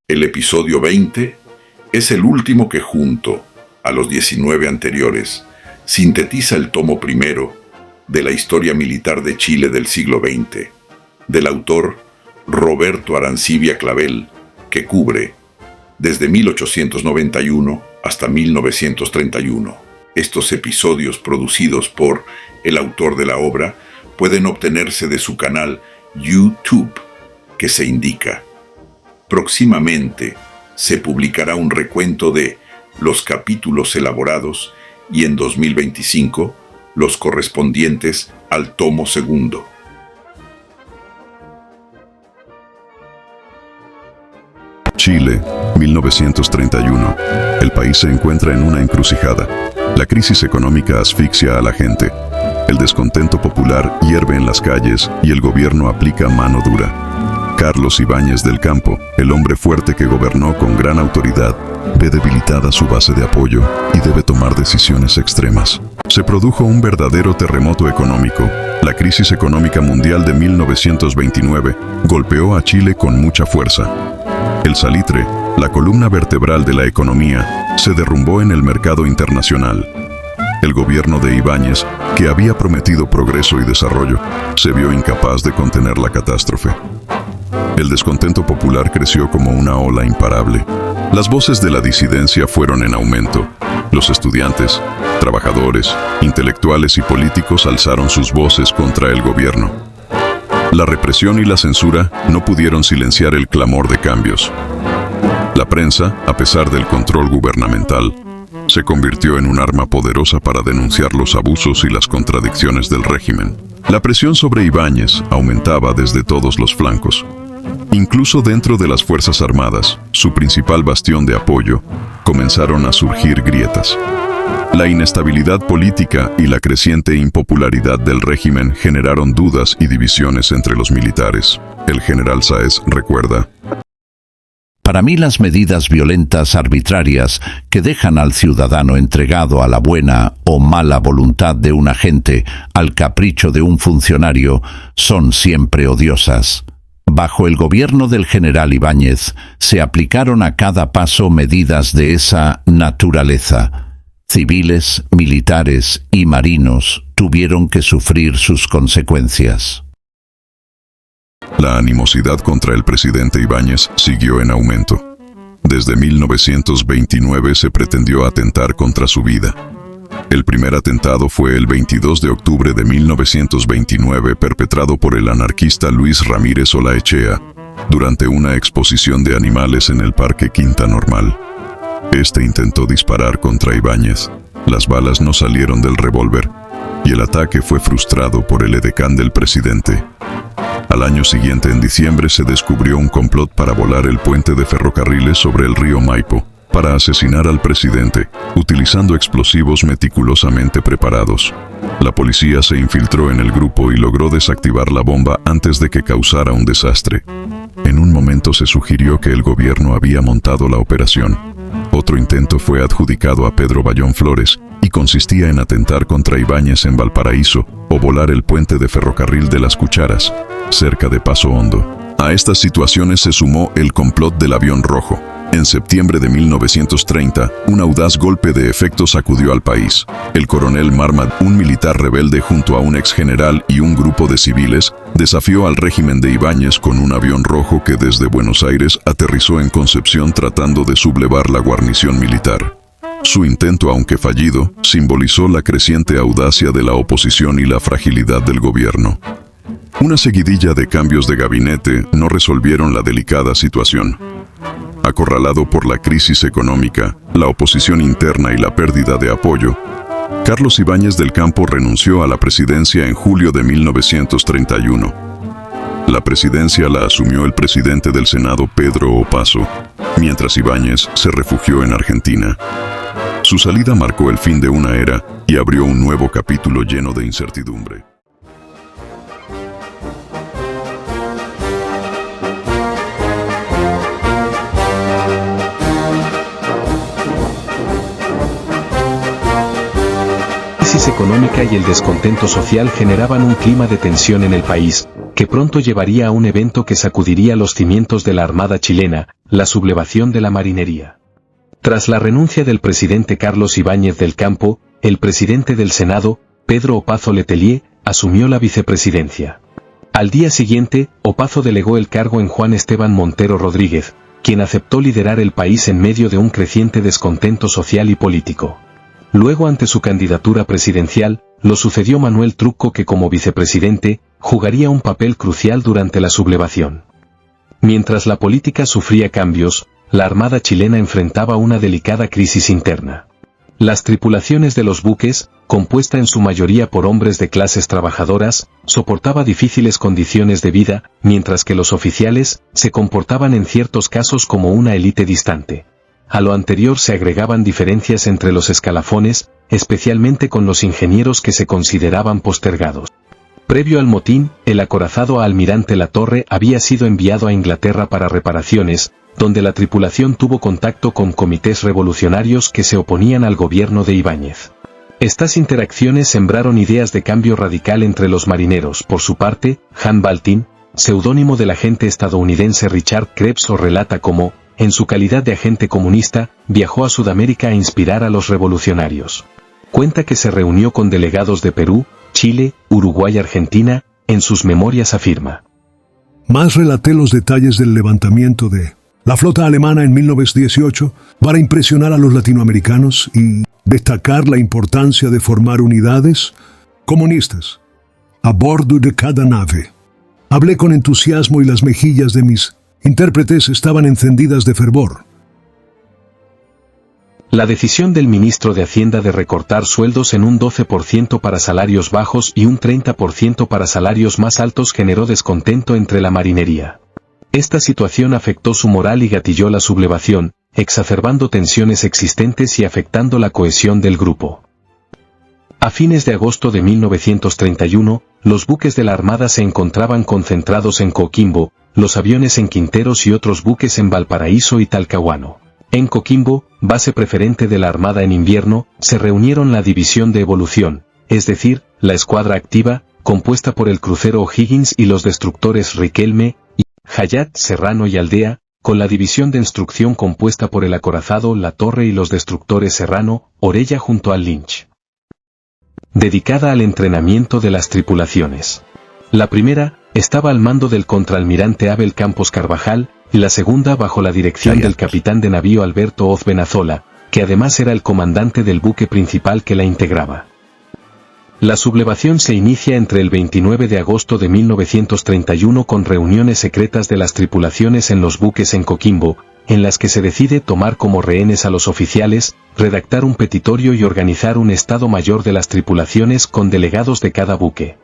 El episodio 20 es el último que, junto a los 19 anteriores, sintetiza el tomo primero de la historia militar de Chile del siglo XX, del autor Roberto Arancibia Clavel, que cubre desde 1891 hasta 1931. Estos episodios, producidos por el autor de la obra, pueden obtenerse de su canal YouTube, que se indica. Próximamente se publicará un recuento de los capítulos elaborados y en 2025 los correspondientes al tomo segundo. Chile, 1931. El país se encuentra en una encrucijada. La crisis económica asfixia a la gente. El descontento popular hierve en las calles y el gobierno aplica mano dura. Carlos Ibáñez del Campo, el hombre fuerte que gobernó con gran autoridad, ve debilitada su base de apoyo y debe tomar decisiones extremas. Se produjo un verdadero terremoto económico. La crisis económica mundial de 1929 golpeó a Chile con mucha fuerza. El salitre, la columna vertebral de la economía, se derrumbó en el mercado internacional. El gobierno de Ibáñez, que había prometido progreso y desarrollo, se vio incapaz de contener la catástrofe. El descontento popular creció como una ola imparable. Las voces de la disidencia fueron en aumento. Los estudiantes, trabajadores, intelectuales y políticos alzaron sus voces contra el gobierno. La represión y la censura no pudieron silenciar el clamor de cambios. La prensa, a pesar del control gubernamental, se convirtió en un arma poderosa para denunciar los abusos y las contradicciones del régimen. La presión sobre Ibáñez aumentaba desde todos los flancos. Incluso dentro de las Fuerzas Armadas, su principal bastión de apoyo, comenzaron a surgir grietas. La inestabilidad política y la creciente impopularidad del régimen generaron dudas y divisiones entre los militares. El general Sáez recuerda: para mí las medidas violentas arbitrarias que dejan al ciudadano entregado a la buena o mala voluntad de un agente, al capricho de un funcionario, son siempre odiosas. Bajo el gobierno del general Ibáñez se aplicaron a cada paso medidas de esa naturaleza. Civiles, militares y marinos tuvieron que sufrir sus consecuencias. La animosidad contra el presidente Ibáñez siguió en aumento. Desde 1929 se pretendió atentar contra su vida. El primer atentado fue el 22 de octubre de 1929, perpetrado por el anarquista Luis Ramírez Olaechea, durante una exposición de animales en el Parque Quinta Normal. Este intentó disparar contra Ibáñez. Las balas no salieron del revólver y el ataque fue frustrado por el edecán del presidente. Al año siguiente, en diciembre, se descubrió un complot para volar el puente de ferrocarriles sobre el río Maipo, para asesinar al presidente, utilizando explosivos meticulosamente preparados. La policía se infiltró en el grupo y logró desactivar la bomba antes de que causara un desastre. En un momento se sugirió que el gobierno había montado la operación. Otro intento fue adjudicado a Pedro Bayón Flores y consistía en atentar contra Ibáñez en Valparaíso o volar el puente de ferrocarril de las Cucharas, cerca de Paso Hondo. A estas situaciones se sumó el complot del avión rojo. En septiembre de 1930, un audaz golpe de efecto sacudió al país. El coronel Marmad, un militar rebelde junto a un exgeneral y un grupo de civiles, desafió al régimen de Ibáñez con un avión rojo que desde Buenos Aires aterrizó en Concepción tratando de sublevar la guarnición militar. Su intento, aunque fallido, simbolizó la creciente audacia de la oposición y la fragilidad del gobierno. Una seguidilla de cambios de gabinete no resolvieron la delicada situación. Acorralado por la crisis económica, la oposición interna y la pérdida de apoyo, Carlos Ibáñez del Campo renunció a la presidencia en julio de 1931. La presidencia la asumió el presidente del Senado, Pedro Opazo, mientras Ibáñez se refugió en Argentina. Su salida marcó el fin de una era y abrió un nuevo capítulo lleno de incertidumbre. La crisis económica y el descontento social generaban un clima de tensión en el país, que pronto llevaría a un evento que sacudiría los cimientos de la Armada chilena, la sublevación de la marinería. Tras la renuncia del presidente Carlos Ibáñez del Campo, el presidente del Senado, Pedro Opazo Letelier, asumió la vicepresidencia. Al día siguiente, Opazo delegó el cargo en Juan Esteban Montero Rodríguez, quien aceptó liderar el país en medio de un creciente descontento social y político. Luego, ante su candidatura presidencial, lo sucedió Manuel Trucco, que como vicepresidente, jugaría un papel crucial durante la sublevación. Mientras la política sufría cambios, la Armada chilena enfrentaba una delicada crisis interna. Las tripulaciones de los buques, compuesta en su mayoría por hombres de clases trabajadoras, soportaba difíciles condiciones de vida, mientras que los oficiales se comportaban en ciertos casos como una élite distante. A lo anterior se agregaban diferencias entre los escalafones, especialmente con los ingenieros que se consideraban postergados. Previo al motín, el acorazado almirante La Torre había sido enviado a Inglaterra para reparaciones, donde la tripulación tuvo contacto con comités revolucionarios que se oponían al gobierno de Ibáñez. Estas interacciones sembraron ideas de cambio radical entre los marineros. Por su parte, Han Baltin, seudónimo del agente estadounidense Richard Krebs, relata cómo, en su calidad de agente comunista, viajó a Sudamérica a inspirar a los revolucionarios. Cuenta que se reunió con delegados de Perú, Chile, Uruguay y Argentina. En sus memorias afirma: Más relaté los detalles del levantamiento de la flota alemana en 1918 para impresionar a los latinoamericanos y destacar la importancia de formar unidades comunistas a bordo de cada nave. Hablé con entusiasmo y las mejillas de mis intérpretes estaban encendidas de fervor. La decisión del ministro de Hacienda de recortar sueldos en un 12% para salarios bajos y un 30% para salarios más altos generó descontento entre la marinería. Esta situación afectó su moral y gatilló la sublevación, exacerbando tensiones existentes y afectando la cohesión del grupo. A fines de agosto de 1931, los buques de la Armada se encontraban concentrados en Coquimbo, los aviones en Quinteros y otros buques en Valparaíso y Talcahuano. En Coquimbo, base preferente de la Armada en invierno, se reunieron la División de Evolución, es decir, la escuadra activa, compuesta por el crucero O'Higgins y los destructores Riquelme, Hayat, Serrano y Aldea, con la división de instrucción compuesta por el acorazado La Torre y los destructores Serrano, Orella junto al Lynch. Dedicada al entrenamiento de las tripulaciones. La primera estaba al mando del contraalmirante Abel Campos Carvajal, y la segunda bajo la dirección del capitán de navío Alberto Oz Benazola, que además era el comandante del buque principal que la integraba. La sublevación se inicia entre el 29 de agosto de 1931 con reuniones secretas de las tripulaciones en los buques en Coquimbo, en las que se decide tomar como rehenes a los oficiales, redactar un petitorio y organizar un estado mayor de las tripulaciones con delegados de cada buque.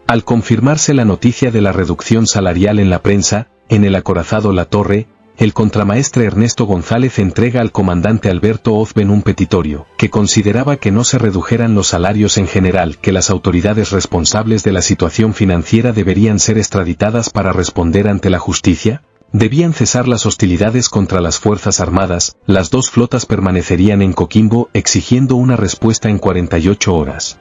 Al confirmarse la noticia de la reducción salarial en la prensa, en el acorazado La Torre, el contramaestre Ernesto González entrega al comandante Alberto Ozben un petitorio, que consideraba que no se redujeran los salarios en general, que las autoridades responsables de la situación financiera deberían ser extraditadas para responder ante la justicia, debían cesar las hostilidades contra las Fuerzas Armadas, las dos flotas permanecerían en Coquimbo exigiendo una respuesta en 48 horas.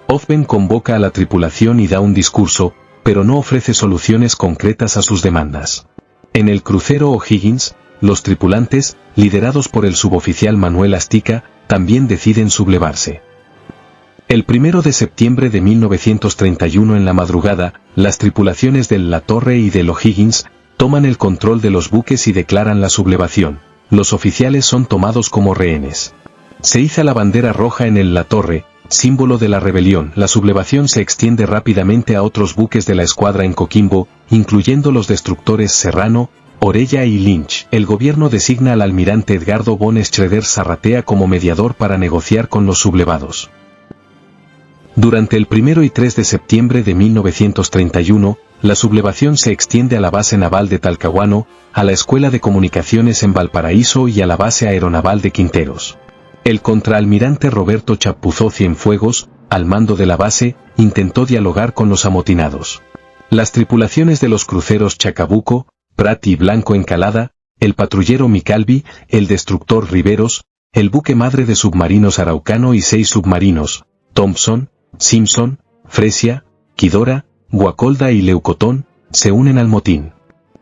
Ozben convoca a la tripulación y da un discurso, pero no ofrece soluciones concretas a sus demandas. En el crucero O'Higgins, los tripulantes, liderados por el suboficial Manuel Astica, también deciden sublevarse. El 1 de septiembre de 1931 en la madrugada, las tripulaciones del La Torre y del O'Higgins toman el control de los buques y declaran la sublevación. Los oficiales son tomados como rehenes. Se iza la bandera roja en el La Torre, símbolo de la rebelión. La sublevación se extiende rápidamente a otros buques de la escuadra en Coquimbo, incluyendo los destructores Serrano, Orella y Lynch. El gobierno designa al almirante Edgardo von Schroeder Zarratea como mediador para negociar con los sublevados. Durante el 1 y 3 de septiembre de 1931, la sublevación se extiende a la base naval de Talcahuano, a la Escuela de Comunicaciones en Valparaíso y a la base aeronaval de Quinteros. El contraalmirante Roberto Chapuzó Cienfuegos, al mando de la base, intentó dialogar con los amotinados. Las tripulaciones de los cruceros Chacabuco, Prat y Blanco Encalada, el patrullero Micalvi, el destructor Riveros, el buque madre de submarinos Araucano y 6 submarinos, Thompson, Simpson, Fresia, Quidora, Guacolda y Leucotón, se unen al motín.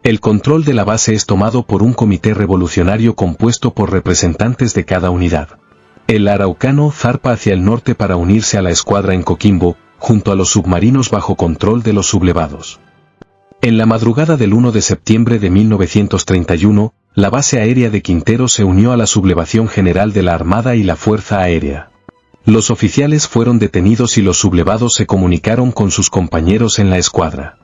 El control de la base es tomado por un comité revolucionario compuesto por representantes de cada unidad. El Araucano zarpa hacia el norte para unirse a la escuadra en Coquimbo, junto a los submarinos bajo control de los sublevados. En la madrugada del 1 de septiembre de 1931, la base aérea de Quintero se unió a la sublevación general de la Armada y la Fuerza Aérea. Los oficiales fueron detenidos y los sublevados se comunicaron con sus compañeros en la escuadra.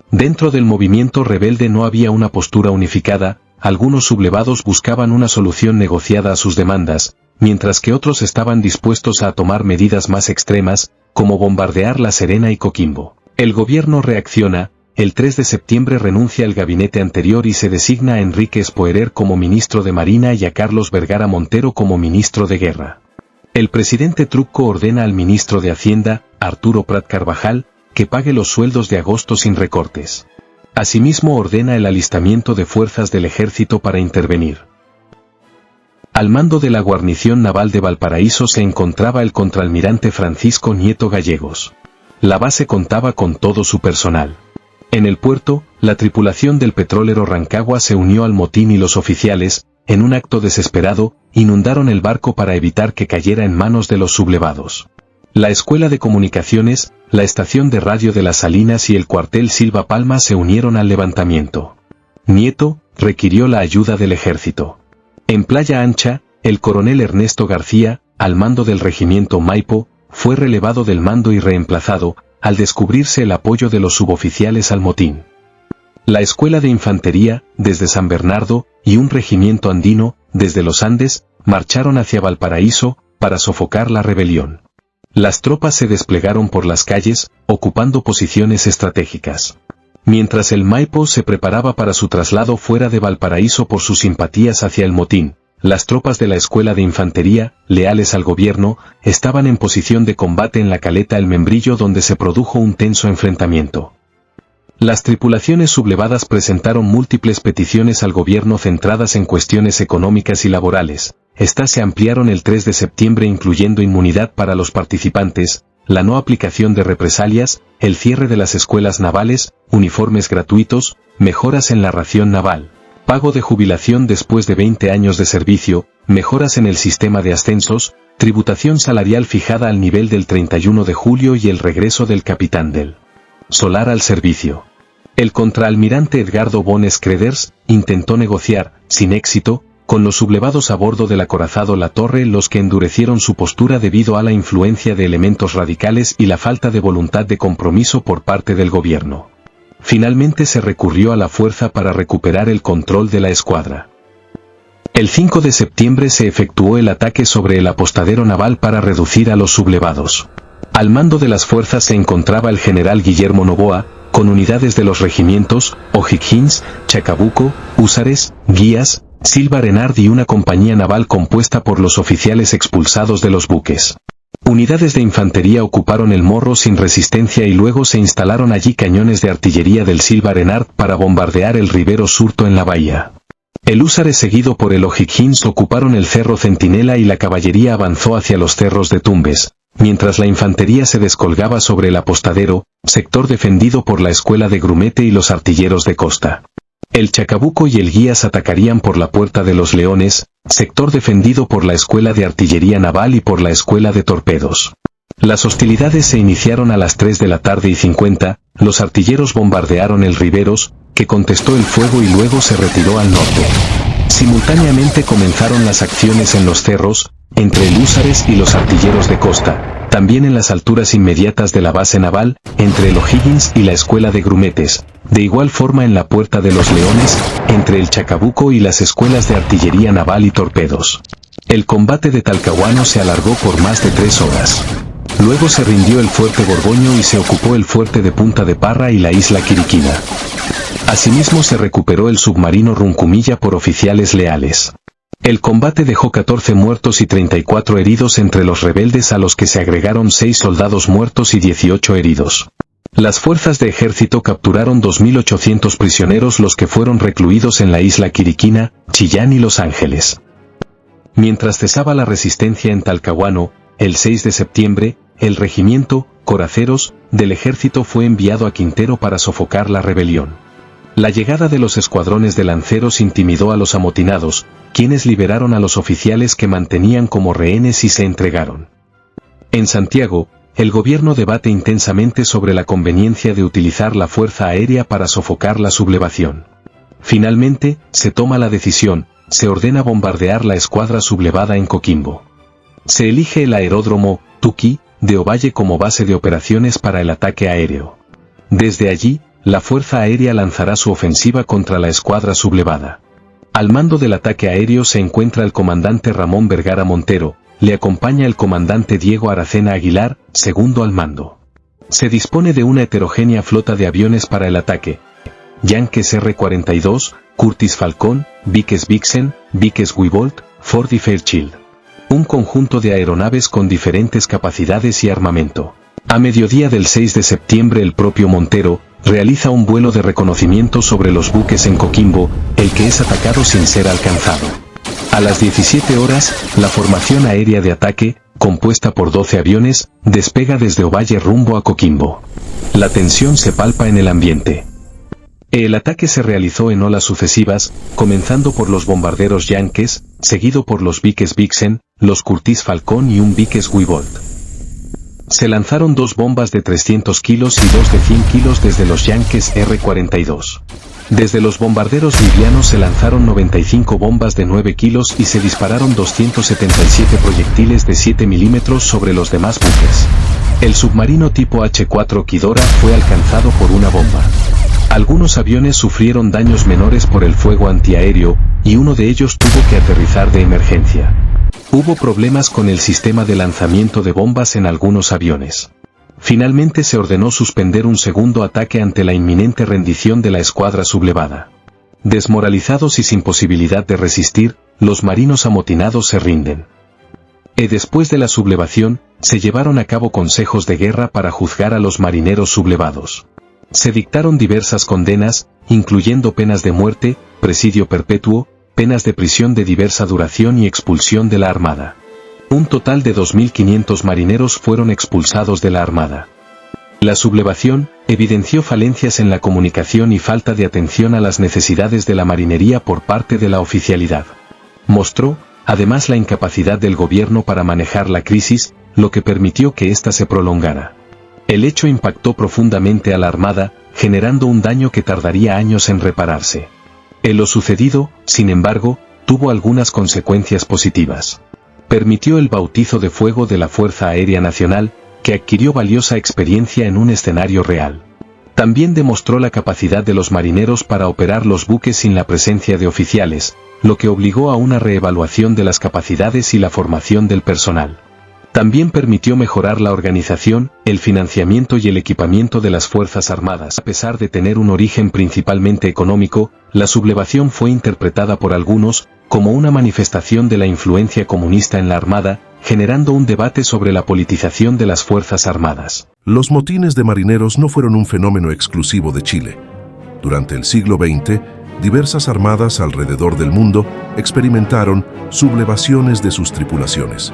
Dentro del movimiento rebelde no había una postura unificada, algunos sublevados buscaban una solución negociada a sus demandas, mientras que otros estaban dispuestos a tomar medidas más extremas, como bombardear La Serena y Coquimbo. El gobierno reacciona. El 3 de septiembre renuncia el gabinete anterior y se designa a Enrique Espoerer como ministro de Marina y a Carlos Vergara Montero como ministro de Guerra. El presidente Trucco ordena al ministro de Hacienda, Arturo Prat Carvajal, que pague los sueldos de agosto sin recortes. Asimismo ordena el alistamiento de fuerzas del ejército para intervenir. Al mando de la guarnición naval de Valparaíso se encontraba el contraalmirante Francisco Nieto Gallegos. La base contaba con todo su personal. En el puerto, la tripulación del petrolero Rancagua se unió al motín y los oficiales, en un acto desesperado, inundaron el barco para evitar que cayera en manos de los sublevados. La Escuela de Comunicaciones, la estación de radio de Las Salinas y el cuartel Silva Palma se unieron al levantamiento. Nieto requirió la ayuda del ejército. En Playa Ancha, el coronel Ernesto García, al mando del regimiento Maipo, fue relevado del mando y reemplazado, al descubrirse el apoyo de los suboficiales al motín. La Escuela de Infantería, desde San Bernardo, y un regimiento andino, desde los Andes, marcharon hacia Valparaíso, para sofocar la rebelión. Las tropas se desplegaron por las calles, ocupando posiciones estratégicas. Mientras el Maipo se preparaba para su traslado fuera de Valparaíso por sus simpatías hacia el motín, las tropas de la Escuela de Infantería, leales al gobierno, estaban en posición de combate en la caleta El Membrillo donde se produjo un tenso enfrentamiento. Las tripulaciones sublevadas presentaron múltiples peticiones al gobierno centradas en cuestiones económicas y laborales. Estas se ampliaron el 3 de septiembre incluyendo inmunidad para los participantes, la no aplicación de represalias, el cierre de las escuelas navales, uniformes gratuitos, mejoras en la ración naval, pago de jubilación después de 20 años de servicio, mejoras en el sistema de ascensos, tributación salarial fijada al nivel del 31 de julio y el regreso del capitán del Solar al servicio. El contraalmirante Edgardo von Schroeders intentó negociar, sin éxito, con los sublevados a bordo del acorazado La Torre, los que endurecieron su postura debido a la influencia de elementos radicales y la falta de voluntad de compromiso por parte del gobierno. Finalmente se recurrió a la fuerza para recuperar el control de la escuadra. El 5 de septiembre se efectuó el ataque sobre el apostadero naval para reducir a los sublevados. Al mando de las fuerzas se encontraba el general Guillermo Noboa, con unidades de los regimientos O'Higgins, Chacabuco, Húsares, Guías, Silva Renard y una compañía naval compuesta por los oficiales expulsados de los buques. Unidades de infantería ocuparon el Morro sin resistencia y luego se instalaron allí cañones de artillería del Silva Renard para bombardear el Rivero Surto en la bahía. El Húsares seguido por el O'Higgins ocuparon el Cerro Centinela y la caballería avanzó hacia los cerros de Tumbes, mientras la infantería se descolgaba sobre el apostadero, sector defendido por la Escuela de Grumete y los artilleros de costa. El Chacabuco y el Guías atacarían por la Puerta de los Leones, sector defendido por la Escuela de Artillería Naval y por la Escuela de Torpedos. Las hostilidades se iniciaron a las 3:50, los artilleros bombardearon el Riveros, que contestó el fuego y luego se retiró al norte. Simultáneamente comenzaron las acciones en los cerros, entre el Húsares y los artilleros de costa, también en las alturas inmediatas de la base naval, entre el O'Higgins y la Escuela de Grumetes, de igual forma en la Puerta de los Leones, entre el Chacabuco y las escuelas de artillería naval y torpedos. El combate de Talcahuano se alargó por más de 3 horas. Luego se rindió el fuerte Borgoño y se ocupó el fuerte de Punta de Parra y la isla Quiriquina. Asimismo se recuperó el submarino Runcumilla por oficiales leales. El combate dejó 14 muertos y 34 heridos entre los rebeldes, a los que se agregaron 6 soldados muertos y 18 heridos. Las fuerzas de ejército capturaron 2.800 prisioneros, los que fueron recluidos en la isla Quiriquina, Chillán y Los Ángeles. Mientras cesaba la resistencia en Talcahuano, el 6 de septiembre, el regimiento Coraceros del ejército fue enviado a Quintero para sofocar la rebelión. La llegada de los escuadrones de lanceros intimidó a los amotinados, quienes liberaron a los oficiales que mantenían como rehenes y se entregaron. En Santiago, el gobierno debate intensamente sobre la conveniencia de utilizar la fuerza aérea para sofocar la sublevación. Finalmente, se toma la decisión, se ordena bombardear la escuadra sublevada en Coquimbo. Se elige el aeródromo Tuqui de Ovalle como base de operaciones para el ataque aéreo. Desde allí, la Fuerza Aérea lanzará su ofensiva contra la escuadra sublevada. Al mando del ataque aéreo se encuentra el comandante Ramón Vergara Montero, le acompaña el comandante Diego Aracena Aguilar, segundo al mando. Se dispone de una heterogénea flota de aviones para el ataque. Yankees R-42, Curtiss Falcon, Vickers Vixen, Vickers Wibolt, Ford y Fairchild. Un conjunto de aeronaves con diferentes capacidades y armamento. A mediodía del 6 de septiembre el propio Montero realiza un vuelo de reconocimiento sobre los buques en Coquimbo, el que es atacado sin ser alcanzado. A las 17 horas, la formación aérea de ataque, compuesta por 12 aviones, despega desde Ovalle rumbo a Coquimbo. La tensión se palpa en el ambiente. El ataque se realizó en olas sucesivas, comenzando por los bombarderos Yankees, seguido por los Vickers Vixen, los Curtiss Falcon y un Vickers Wibolt. Se lanzaron 2 bombas de 300 kilos y 2 de 100 kilos desde los Yankees R-42. Desde los bombarderos livianos se lanzaron 95 bombas de 9 kilos y se dispararon 277 proyectiles de 7 milímetros sobre los demás buques. El submarino tipo H-4 Kidora fue alcanzado por una bomba. Algunos aviones sufrieron daños menores por el fuego antiaéreo, y uno de ellos tuvo que aterrizar de emergencia. Hubo problemas con el sistema de lanzamiento de bombas en algunos aviones. Finalmente se ordenó suspender un segundo ataque ante la inminente rendición de la escuadra sublevada. Desmoralizados y sin posibilidad de resistir, los marinos amotinados se rinden. Después de la sublevación, se llevaron a cabo consejos de guerra para juzgar a los marineros sublevados. Se dictaron diversas condenas, incluyendo penas de muerte, presidio perpetuo, penas de prisión de diversa duración y expulsión de la Armada. Un total de 2.500 marineros fueron expulsados de la Armada. La sublevación evidenció falencias en la comunicación y falta de atención a las necesidades de la marinería por parte de la oficialidad. Mostró, además, la incapacidad del gobierno para manejar la crisis, lo que permitió que ésta se prolongara. El hecho impactó profundamente a la Armada, generando un daño que tardaría años en repararse. Lo sucedido, sin embargo, tuvo algunas consecuencias positivas. Permitió el bautizo de fuego de la Fuerza Aérea Nacional, que adquirió valiosa experiencia en un escenario real. También demostró la capacidad de los marineros para operar los buques sin la presencia de oficiales, lo que obligó a una reevaluación de las capacidades y la formación del personal. También permitió mejorar la organización, el financiamiento y el equipamiento de las Fuerzas Armadas. A pesar de tener un origen principalmente económico, la sublevación fue interpretada por algunos como una manifestación de la influencia comunista en la Armada, generando un debate sobre la politización de las Fuerzas Armadas. Los motines de marineros no fueron un fenómeno exclusivo de Chile. Durante el siglo XX, diversas armadas alrededor del mundo experimentaron sublevaciones de sus tripulaciones.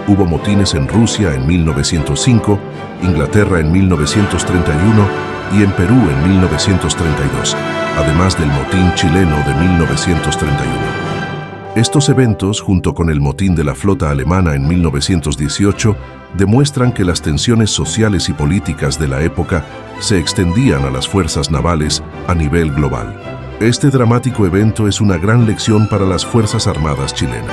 Hubo motines en Rusia en 1905, Inglaterra en 1931 y en Perú en 1932, además del motín chileno de 1931. Estos eventos, junto con el motín de la flota alemana en 1918, demuestran que las tensiones sociales y políticas de la época se extendían a las fuerzas navales a nivel global. Este dramático evento es una gran lección para las Fuerzas Armadas chilenas.